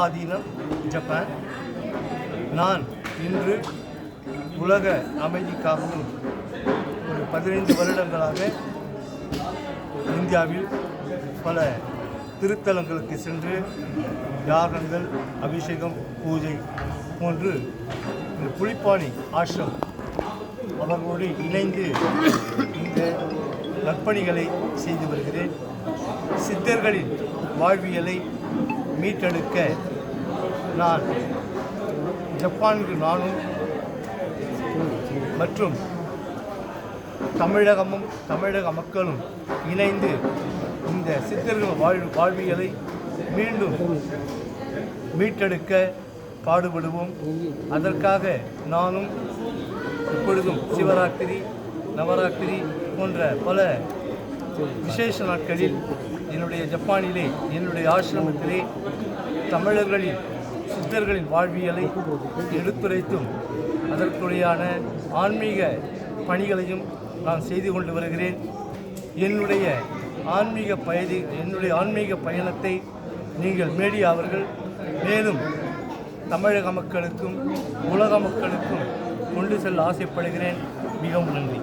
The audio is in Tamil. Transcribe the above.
ஆதீனம் ஜப்பான். நான் இன்று உலக அமைதிக்காகவும் ஒரு 15 வருடங்களாக இந்தியாவில் பல திருத்தலங்களுக்கு சென்று யாகங்கள், அபிஷேகம், பூஜை போன்று இந்த புலிப்பாணி ஆசிரம் அவர்களோடு இணைந்து இந்த நற்பணிகளை செய்து வருகிறேன். சித்தர்களின் வாழ்வியலை மீட்டெடுக்க நான் ஜப்பானுக்கு நானும் மற்றும் தமிழக மக்களும் இணைந்து இந்த சித்தர்கள் வாழ்வியலை மீண்டும் மீட்டெடுக்க பாடுபடுவோம். அதற்காக நானும் இப்பொழுதும் சிவராத்திரி, நவராத்திரி போன்ற பல விசேஷ நாட்களில் என்னுடைய ஜப்பானிலே என்னுடைய ஆசிரமத்திலே தமிழர்களின் சித்தர்களின் வாழ்வியலை எடுத்துரைத்தும் அதற்குரியான ஆன்மீக பணிகளையும் நான் செய்து கொண்டு வருகிறேன். என்னுடைய ஆன்மீக பயணத்தை நீங்கள் மீடியா அவர்கள் மேலும் தமிழக மக்களுக்கும் உலக மக்களுக்கும் கொண்டு செல்ல ஆசைப்படுகிறேன். மிகவும் நன்றி.